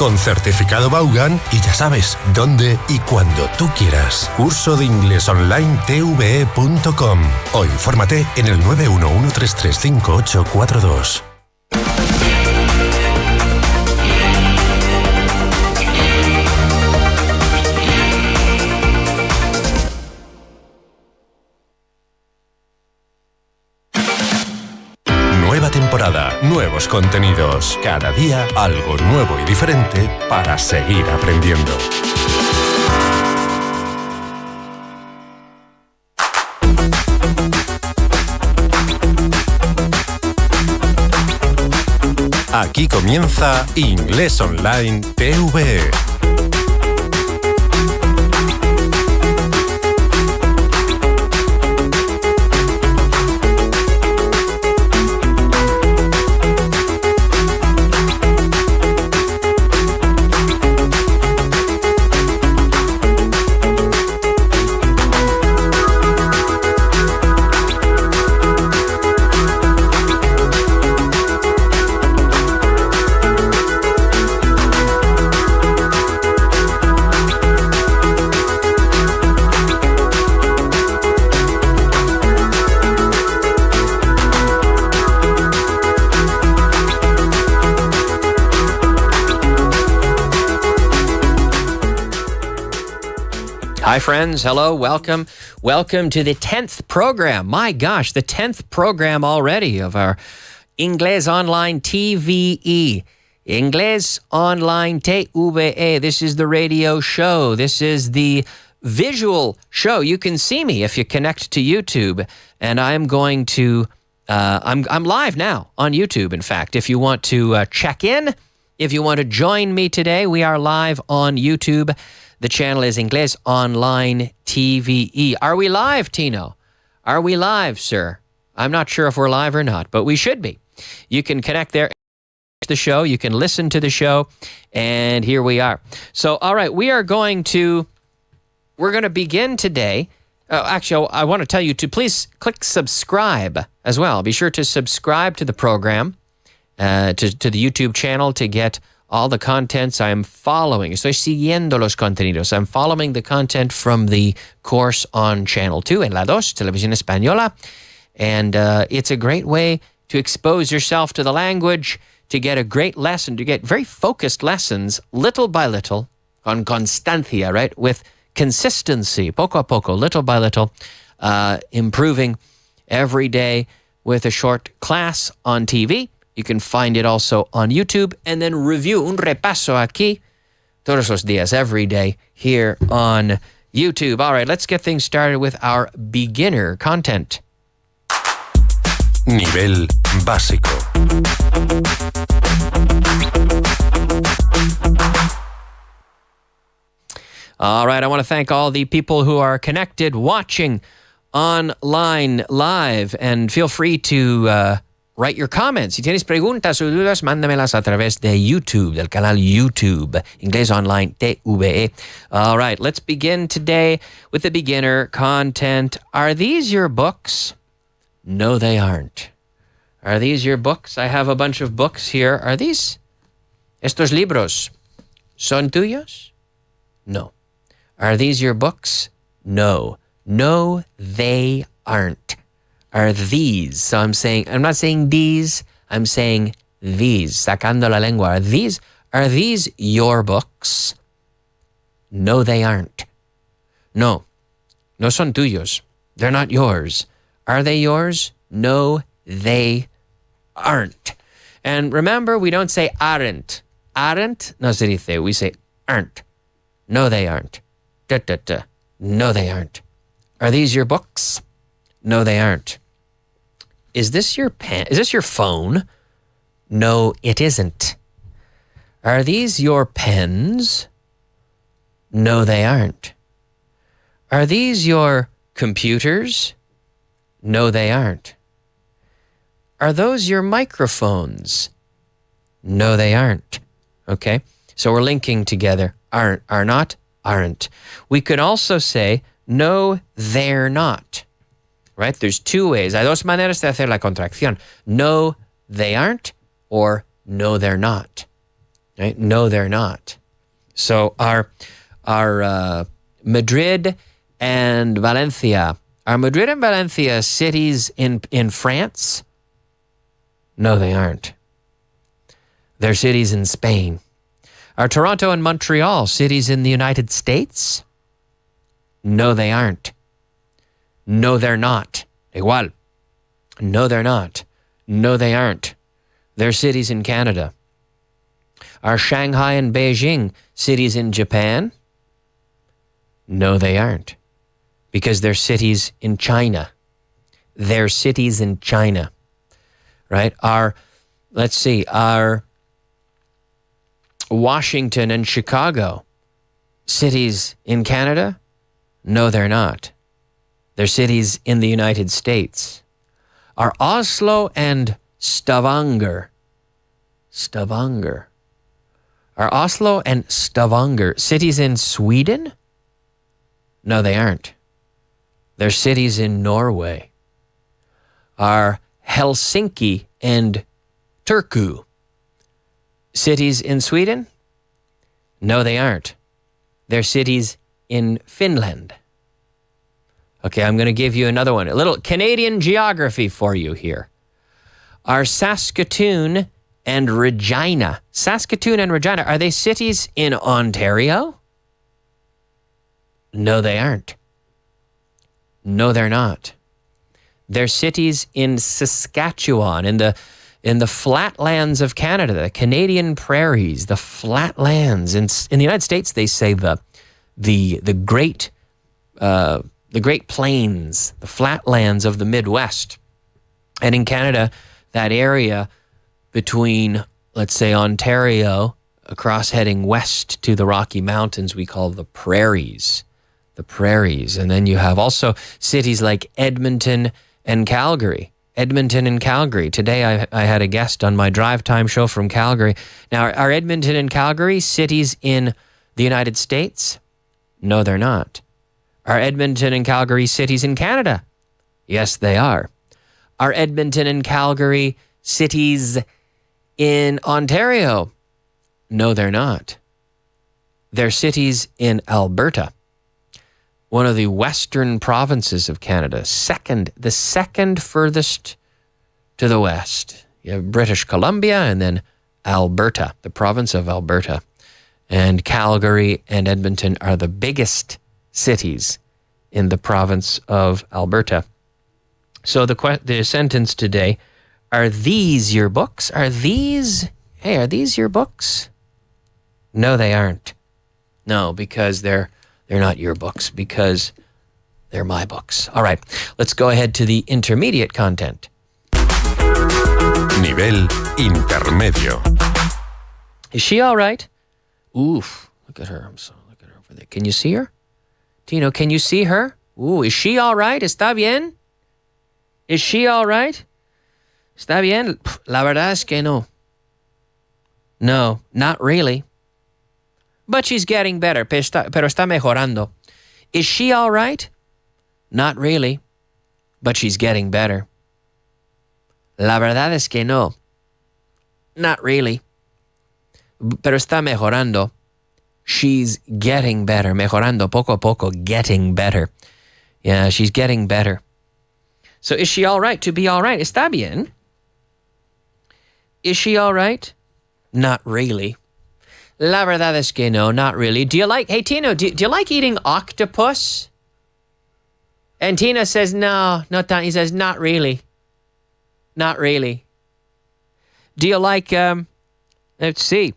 Con certificado Vaughan y ya sabes, dónde y cuando tú quieras. Curso de Inglés Online TVE.com o infórmate en el 911-335842. Nueva temporada, nuevos contenidos. Cada día algo nuevo y diferente para seguir aprendiendo. Aquí comienza Inglés Online TVE. Hi, friends. Hello. Welcome. Welcome to the 10th program. My gosh, the 10th program already of our Inglés Online TVE. Inglés Online TVE. This is the radio show. This is the visual show. You can see me if you connect to YouTube. And I'm going to, I'm live now on YouTube, in fact. If you want to check in, if you want to join me today, we are live on YouTube. The channel is Inglés Online TVE. Are we live, Tino? Are we live, sir? I'm not sure if we're live or not, but we should be. You can connect there to the show. You can listen to the show. And here we are. So, all right, we're going to begin today. Actually, I want to tell you to please click subscribe as well. Be sure to subscribe to the program, to the YouTube channel to get all the contents I'm following. Estoy siguiendo los contenidos. I'm following the content from the course on Channel 2 en la 2, Televisión Española. And it's a great way to expose yourself to the language, to get a great lesson, to get very focused lessons, little by little, con constancia, right? With consistency, poco a poco, little by little, improving every day with a short class on TV. You can find it also on YouTube, and then review, un repaso aquí, todos los días, every day, here on YouTube. All right, let's get things started with our beginner content. Nivel básico. All right, I want to thank all the people who are connected, watching online live, and feel free to write your comments. Si tienes preguntas o dudas, mándamelas a través de YouTube, del canal YouTube, Inglés Online TVE. All right, let's begin today with the beginner content. Are these your books? No, they aren't. Are these your books? I have a bunch of books here. Are these? Estos libros son tuyos? No. Are these your books? No. No, they aren't. Are these? So I'm not saying these, I'm saying these. Sacando la lengua. Are these your books? No, they aren't. No. No son tuyos. They're not yours. Are they yours? No, they aren't. And remember, we don't say aren't. Aren't no se dice. We say aren't. No, they aren't. Da, da, da. No, they aren't. Are these your books? No, they aren't. Is this your pen? Is this your phone? No, it isn't. Are these your pens? No, they aren't. Are these your computers? No, they aren't. Are those your microphones? No, they aren't. Okay? So we're linking together. Aren't, are not, aren't. We could also say, no, they're not. Right? There's two ways. Hay dos maneras de hacer la contracción. No, they aren't, or no, they're not. Right? No, they're not. So our Madrid and Valencia, are Madrid and Valencia cities in France? No, they aren't. They're cities in Spain. Are Toronto and Montreal cities in the United States? No, they aren't. No, they're not. Igual. No, they're not. No, they aren't. They're cities in Canada. Are Shanghai and Beijing cities in Japan? No, they aren't. Because they're cities in China. They're cities in China. Right? Are Washington and Chicago cities in Canada? No, they're not. They're cities in the United States. Are Oslo and Stavanger? Are Oslo and Stavanger cities in Sweden? No, they aren't. They're cities in Norway. Are Helsinki and Turku cities in Sweden? No, they aren't. They're cities in Finland. Okay, I'm going to give you another one. A little Canadian geography for you here. Are Saskatoon and Regina, are they cities in Ontario? No, they aren't. No, they're not. They're cities in Saskatchewan, in the flatlands of Canada, the Canadian prairies, the flatlands. In the United States, they say the Great Plains, the flatlands of the Midwest. And in Canada, that area between, let's say, Ontario, across heading west to the Rocky Mountains, we call the prairies. The prairies. And then you have also cities like Edmonton and Calgary. Today I had a guest on my drive time show from Calgary. Now, are Edmonton and Calgary cities in the United States? No, they're not. Are Edmonton and Calgary cities in Canada? Yes, they are. Are Edmonton and Calgary cities in Ontario? No, they're not. They're cities in Alberta, one of the western provinces of Canada, the second furthest to the west. You have British Columbia and then Alberta, the province of Alberta. And Calgary and Edmonton are the biggest cities in the province of Alberta. So the sentence today, are these your books? Are these your books? No, they aren't. No, because they're not your books, because they're my books. All right, let's go ahead to the intermediate content. Nivel intermedio. Is she all right? Oof, look at her. Look at her over there. Can you see her? Tino, can you see her? Ooh, is she all right? ¿Está bien? Is she all right? ¿Está bien? La verdad es que no. No, not really. But she's getting better, pero está mejorando. Is she all right? Not really, but she's getting better. La verdad es que no. Not really, pero está mejorando. She's getting better. Mejorando, poco a poco, getting better. Yeah, she's getting better. So is she all right? To be all right. ¿Está bien? Is she all right? Not really. La verdad es que no, not really. Hey Tino, do you like eating octopus? And Tina says, no, he says, not really. Not really. Do you like, let's see.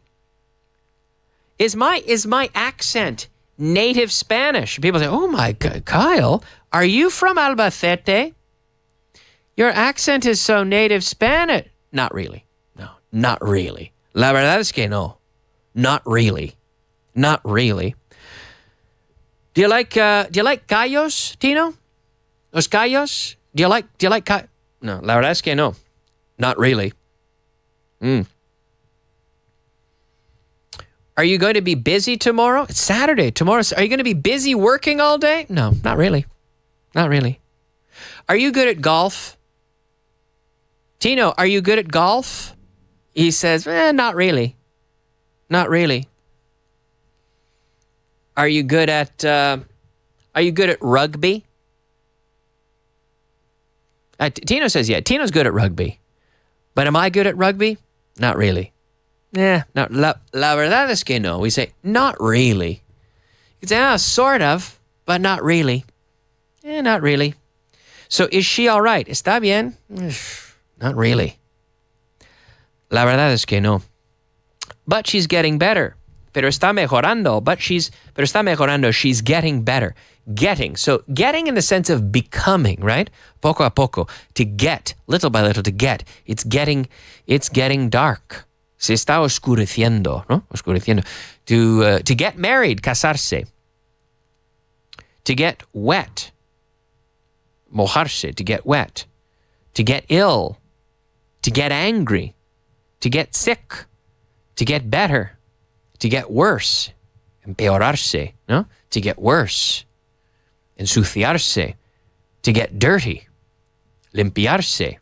Is my accent native Spanish? People say, oh my God, Kyle, are you from Albacete? Your accent is so native Spanish. Not really. No, not really. La verdad es que no. Not really. Not really. Do you like gallos, Tino? Los gallos? Do you like No, la verdad es que no. Not really. Are you going to be busy tomorrow? It's Saturday. Tomorrow. Are you going to be busy working all day? No, not really. Not really. Are you good at golf? Tino, are you good at golf? He says, not really. Not really. Are you good at rugby? Tino says, yeah, Tino's good at rugby. But am I good at rugby? Not really. No, la verdad es que no. We say, not really. You can say, sort of, but not really. Not really. So is she all right? ¿Está bien? Not really. La verdad es que no. But she's getting better. Pero está mejorando. Pero está mejorando. She's getting better. Getting. So getting in the sense of becoming, right? Poco a poco. To get. Little by little to get. It's getting dark. Se está oscureciendo, ¿no? Oscureciendo. To get married. Casarse. To get wet. Mojarse. To get wet. To get ill. To get angry. To get sick. To get better. To get worse. Empeorarse, ¿no? To get worse. Ensuciarse. To get dirty. Limpiarse.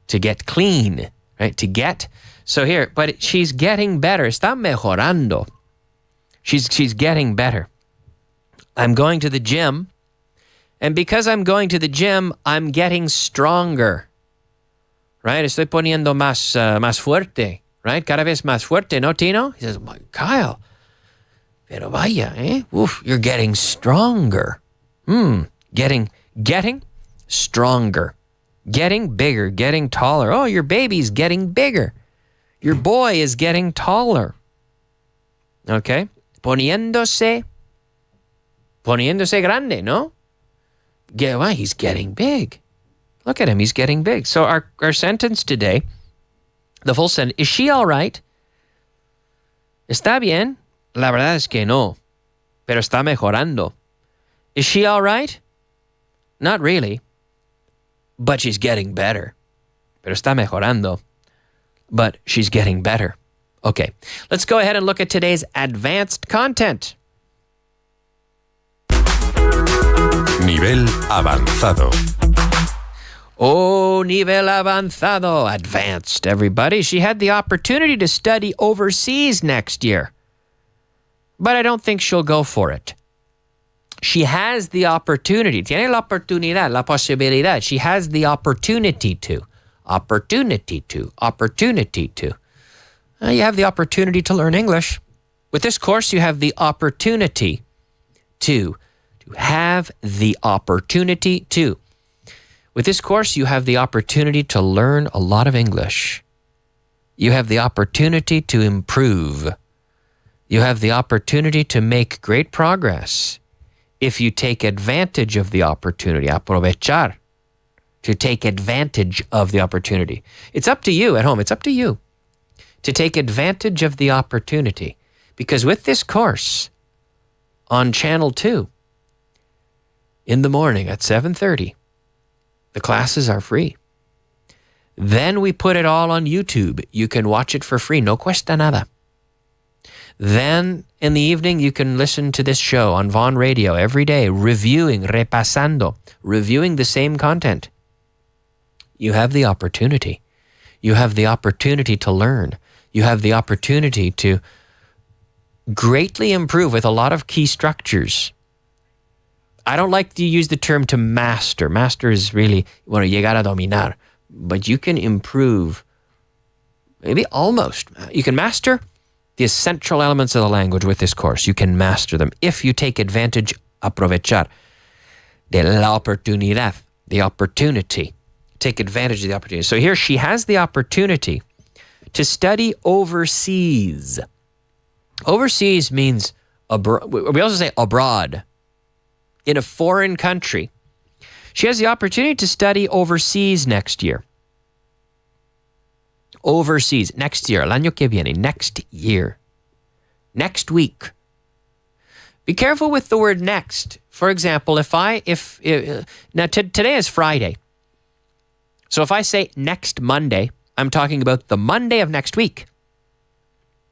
To get clean, right? To get. So here, but she's getting better. Está mejorando. She's getting better. I'm going to the gym. And because I'm going to the gym, I'm getting stronger. Right? Estoy poniendo más fuerte. Right? Cada vez más fuerte, ¿no, Tino? He says, Kyle, pero vaya, eh? Oof, you're getting stronger. Getting stronger. Getting bigger, getting taller. Oh, your baby's getting bigger. Your boy is getting taller. Okay? Poniéndose grande, ¿no? He's getting big. Look at him, he's getting big. So our sentence today, the full sentence, is she all right? ¿Está bien? La verdad es que no, pero está mejorando. Is she all right? Not really, but she's getting better. Pero está mejorando, but she's getting better. Okay, let's go ahead and look at today's advanced content. Nivel avanzado. Oh, nivel avanzado. Advanced, everybody. She had the opportunity to study overseas next year, but I don't think she'll go for it. She has the opportunity. Tiene la oportunidad, la posibilidad. She has the opportunity to. Opportunity to. You have the opportunity to learn English. With this course, you have the opportunity to have the opportunity to. With this course, you have the opportunity to learn a lot of English. You have the opportunity to improve. You have the opportunity to make great progress if you take advantage of the opportunity. Aprovechar. To take advantage of the opportunity. It's up to you at home. It's up to you to take advantage of the opportunity. Because with this course on Channel 2, in the morning at 7:30, the classes are free. Then we put it all on YouTube. You can watch it for free. No cuesta nada. Then in the evening, you can listen to this show on Vaughan Radio every day, repasando, reviewing the same content. You have the opportunity. You have the opportunity to learn. You have the opportunity to greatly improve with a lot of key structures. I don't like to use the term to master. Master is really, llegar a dominar. But you can improve, maybe almost. You can master the essential elements of the language with this course. You can master them if you take advantage, aprovechar, de la oportunidad, the opportunity. Take advantage of the opportunity. So here she has the opportunity to study overseas. Overseas means, we also say abroad, in a foreign country. She has the opportunity to study overseas next year. Overseas, next year, el año que viene, next year, next week. Be careful with the word next. For example, today is Friday. So if I say next Monday, I'm talking about the Monday of next week.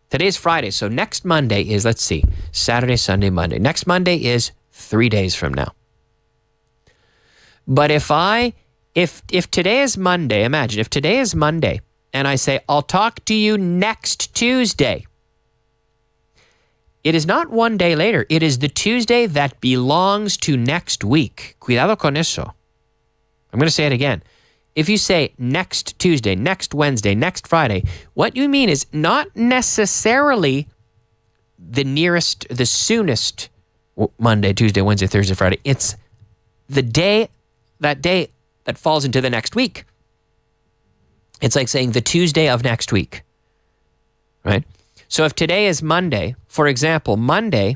Today's Friday, so next Monday is, let's see, Saturday, Sunday, Monday. Next Monday is 3 days from now. But if today is Monday, imagine if today is Monday and I say, I'll talk to you next Tuesday. It is not one day later. It is the Tuesday that belongs to next week. Cuidado con eso. I'm going to say it again. If you say next Tuesday, next Wednesday, next Friday, what you mean is not necessarily the nearest, the soonest Monday, Tuesday, Wednesday, Thursday, Friday. It's the day that falls into the next week. It's like saying the Tuesday of next week, right? So if today is Monday, for example, Monday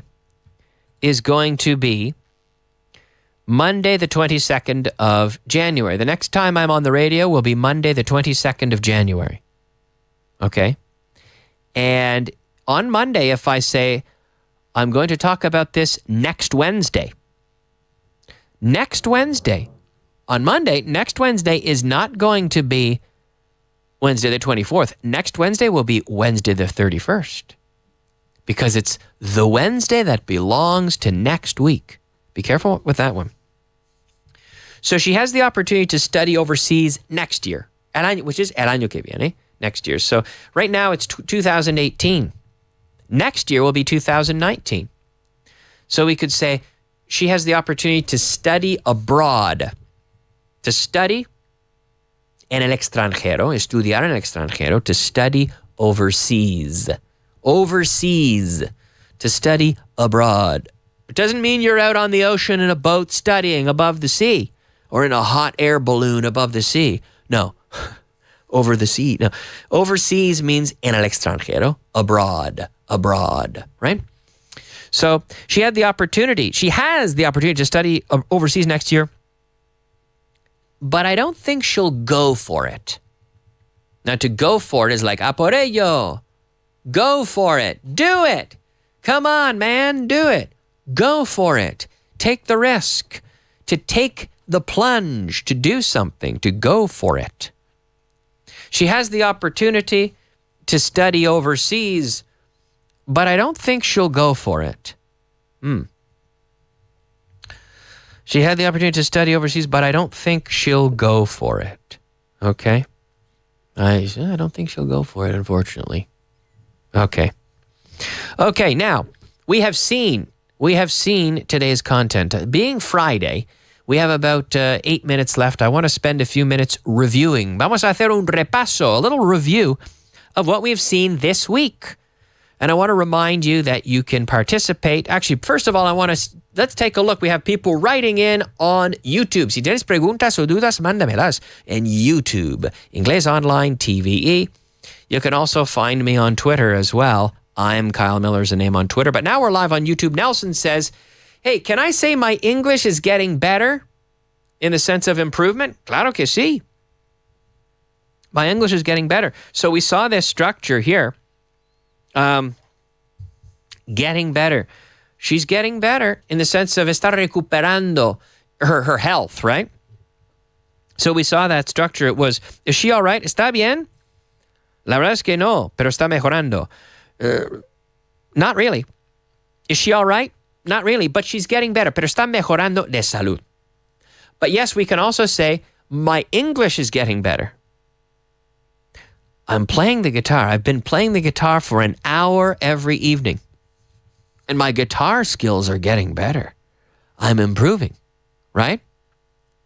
is going to be Monday the 22nd of January. The next time I'm on the radio will be Monday the 22nd of January. Okay? And on Monday, if I say, I'm going to talk about this next Wednesday. Next Wednesday. On Monday, next Wednesday is not going to be Wednesday the 24th. Next Wednesday will be Wednesday the 31st. Because it's the Wednesday that belongs to next week. Be careful with that one. So she has the opportunity to study overseas next year, which is el año que viene, next year. So right now it's 2018. Next year will be 2019. So we could say she has the opportunity to study abroad. To study en el extranjero, estudiar en el extranjero, to study overseas. Overseas, to study abroad. It doesn't mean you're out on the ocean in a boat studying above the sea or in a hot air balloon above the sea. No, over the sea. No, overseas means en el extranjero, abroad, right? So she has the opportunity to study overseas next year, but I don't think she'll go for it. Now, to go for it is like, a por ello. Go for it. Do it. Come on, man. Do it. Go for it. Take the risk. To take the plunge. To do something. To go for it. She has the opportunity to study overseas, but I don't think she'll go for it. She had the opportunity to study overseas, but I don't think she'll go for it. Okay? I don't think she'll go for it, unfortunately. Okay. Okay, now, we have seen today's content. Being Friday, we have about 8 minutes left. I want to spend a few minutes reviewing. Vamos a hacer un repaso, a little review of what we've seen this week. And I want to remind you that you can participate. Actually, first of all, let's take a look. We have people writing in on YouTube. Si tienes preguntas o dudas, mándamelas en YouTube. Inglés Online TVE. You can also find me on Twitter as well. I'm Kyle Miller's the name on Twitter. But now we're live on YouTube. Nelson says, hey, can I say my English is getting better in the sense of improvement? Claro que sí. My English is getting better. So we saw this structure here. Getting better. She's getting better in the sense of está recuperando her health, right? So we saw that structure. It was, is she all right? ¿Está bien? La verdad es que no, pero está mejorando. Not really. Is she all right? Not really, but she's getting better, pero está mejorando de salud. But yes, we can also say, my English is getting better. I'm playing the guitar. I've been playing the guitar for an hour every evening. And my guitar skills are getting better. I'm improving, right?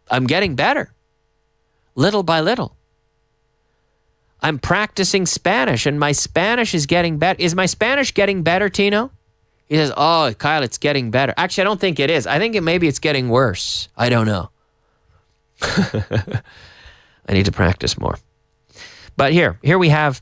I'm getting better. Little by little. I'm practicing Spanish and my Spanish is getting better. Is my Spanish getting better, Tino? He says, oh, Kyle, it's getting better. Actually, I don't think it is. I think maybe it's getting worse. I don't know. I need to practice more. But here we have,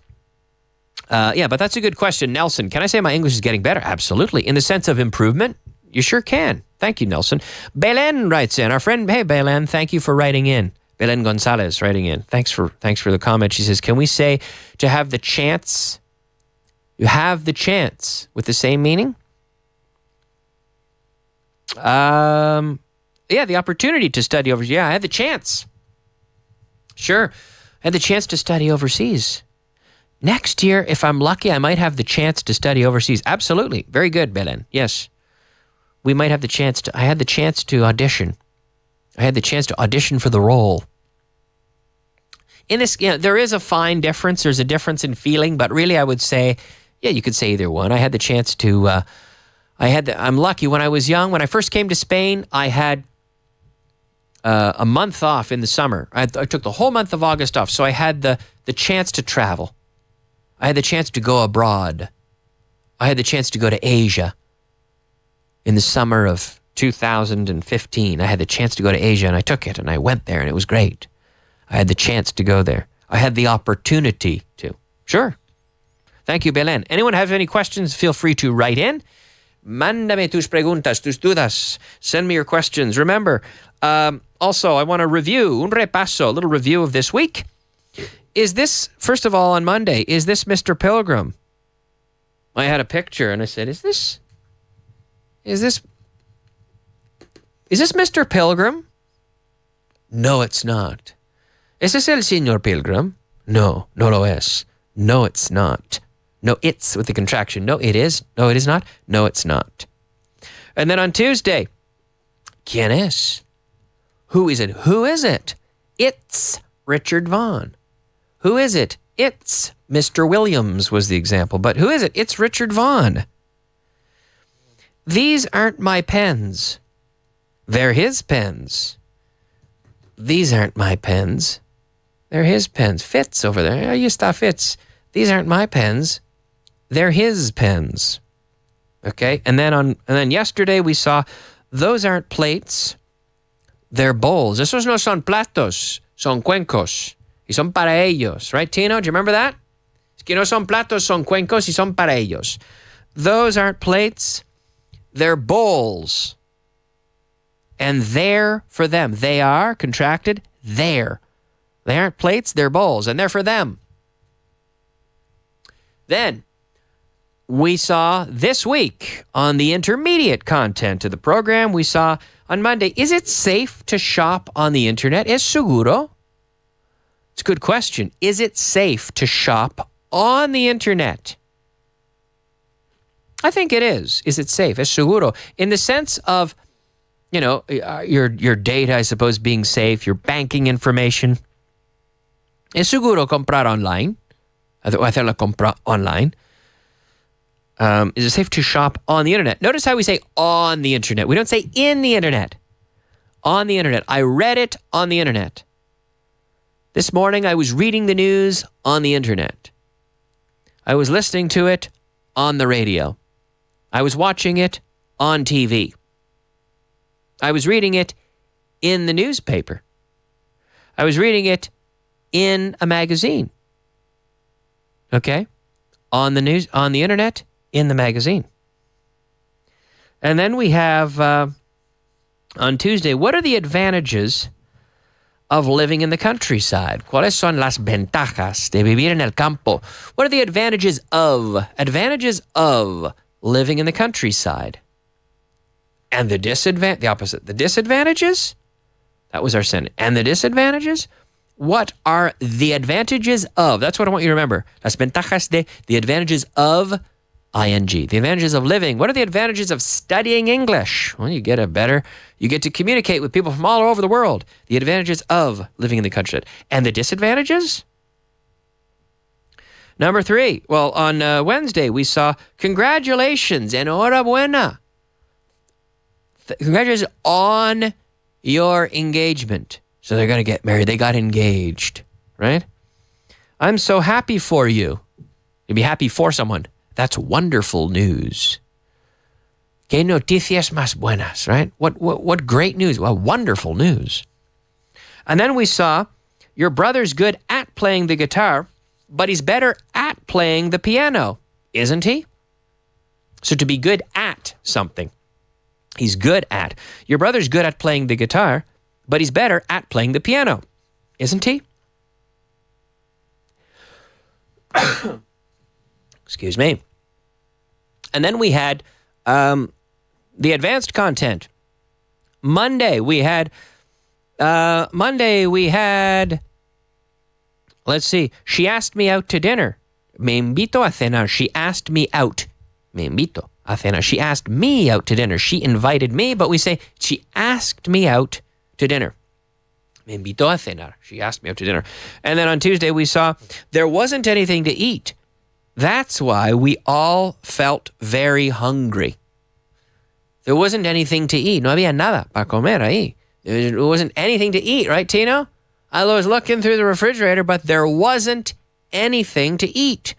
but that's a good question. Nelson, can I say my English is getting better? Absolutely. In the sense of improvement, you sure can. Thank you, Nelson. Belen writes in. Our friend, hey, Belen, thank you for writing in. Belen Gonzalez writing in. Thanks for the comment. She says, can we say to have the chance? You have the chance with the same meaning? Yeah, the opportunity to study overseas. Yeah, I had the chance. Sure. I had the chance to study overseas. Next year, if I'm lucky, I might have the chance to study overseas. Absolutely. Very good, Belen. Yes. We might have the chance to, I had the chance to audition. I had the chance to audition for the role. In this, there is a fine difference. There's a difference in feeling, but really I would say, yeah, you could say either one. I had the chance to I'm lucky. When I was young, when I first came to Spain, I had a month off in the summer. I took the whole month of August off, so I had the chance to travel. I had the chance to go abroad. I had the chance to go to Asia in the summer of 2015. I had the chance to go to Asia, and I took it, and I went there, and it was great. I had the chance to go there. I had the opportunity to. Sure. Thank you, Belen. Anyone have any questions, feel free to write in. Mándame tus preguntas, tus dudas. Send me your questions. Remember, also, I want to review, un repaso, a little review of this week. Is this, first of all, on Monday, is this Mr. Pilgrim? I had a picture, and I said, is this Mr. Pilgrim? No, it's not. ¿Es ese el Señor Pilgrim? No, no lo es. No, it's not. No, it's with the contraction. No, it is. No, it is not. No, it's not. And then on Tuesday, ¿quién es? Who is it? Who is it? It's Richard Vaughan. Who is it? It's Mr. Williams was the example. But who is it? It's Richard Vaughan. These aren't my pens. They're his pens. These aren't my pens. They're his pens. Fitz over there. Ahí está Fitz. These aren't my pens. They're his pens. Okay? And then yesterday we saw those aren't plates. They're bowls. Esos no son platos, son cuencos. Y son para ellos. Right, Tino? Do you remember that? Es que no son platos, son cuencos y son para ellos. Those aren't plates. They're bowls. And they're for them. They are, contracted, they're. They aren't plates, they're bowls, and they're for them. Then, we saw this week on the intermediate content of the program, we saw on Monday, is it safe to shop on the internet? ¿Es seguro? It's a good question. Is it safe to shop on the internet? I think it is. Is it safe? Es seguro. In the sense of, you know, your data, I suppose, being safe, your banking information. Es seguro comprar online. Hacer la compra online. Is it safe to shop on the internet? Notice how we say on the internet. We don't say in the internet. On the internet. I read it on the internet. This morning I was reading the news on the internet. I was listening to it on the radio. I was watching it on TV. I was reading it in the newspaper. I was reading it in a magazine. Okay? On the news, on the internet, in the magazine. And then we have, on Tuesday, what are the advantages of living in the countryside? ¿Cuáles son las ventajas de vivir en el campo? What are the advantages of living in the countryside? And the opposite. The disadvantages? That was our sentence. And the disadvantages? What are the advantages of? That's what I want you to remember. Las ventajas de, the advantages of ing. The advantages of living. What are the advantages of studying English? Well, you get to communicate with people from all over the world. The advantages of living in the countryside. And the disadvantages? Number 3. Well, on Wednesday, we saw congratulations, enhorabuena. Congratulations on your engagement. So they're going to get married. They got engaged, right? I'm so happy for you. You'd be happy for someone. That's wonderful news. Que noticias más buenas, right? What great news. Well, wonderful news. And then we saw your brother's good at playing the guitar, but he's better at playing the piano, isn't he? So to be good at something, he's good at. Your brother's good at playing the guitar, but he's better at playing the piano, isn't he? Excuse me. And then we had the advanced content. Monday we had, let's see, she asked me out to dinner. Me invito a cenar. She asked me out. Me invito a cenar. She asked me out to dinner. She invited me, but we say, she asked me out to dinner. Me invitó a cenar. She asked me out to dinner. And then on Tuesday we saw there wasn't anything to eat. That's why we all felt very hungry. There wasn't anything to eat. No había nada para comer ahí. There wasn't anything to eat, right, Tino? I was looking through the refrigerator, but there wasn't anything to eat.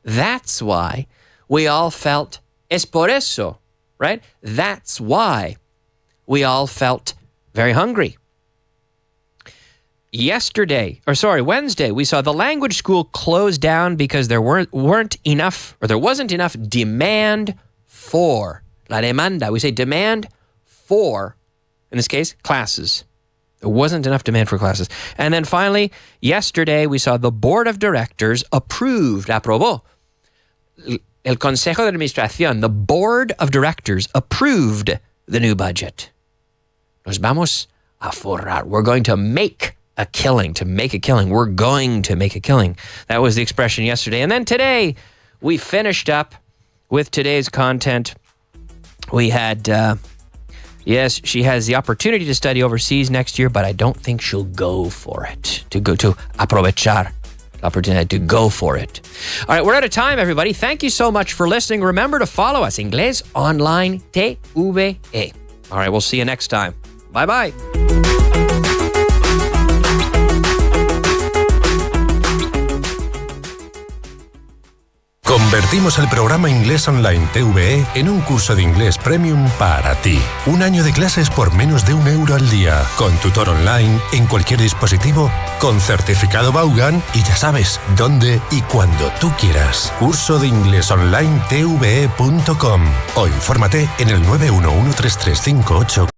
That's why we all felt, es por eso, right? That's why we all felt very hungry. Wednesday, we saw the language school close down because there wasn't enough demand for. La demanda. We say demand for, in this case, classes. There wasn't enough demand for classes. And then finally, yesterday, we saw the board of directors aprobó. El Consejo de Administración, the board of directors approved the new budget. Nos vamos a forrar. We're going to make a killing. To make a killing. We're going to make a killing. That was the expression yesterday. And then today, we finished up with today's content. We had, yes, she has the opportunity to study overseas next year, but I don't think she'll go for it. To aprovechar la oportunidad, to go for it. All right, we're out of time, everybody. Thank you so much for listening. Remember to follow us, Inglés Online TVE. All right, we'll see you next time. Bye-bye. Convertimos el programa Inglés Online TVE en un curso de inglés premium para ti. 1 año de clases por menos de €1 al día, con tutor online, en cualquier dispositivo, con certificado Vaughan y ya sabes, dónde y cuando tú quieras. Curso de Inglés Online TVE.com o infórmate en el 9113358.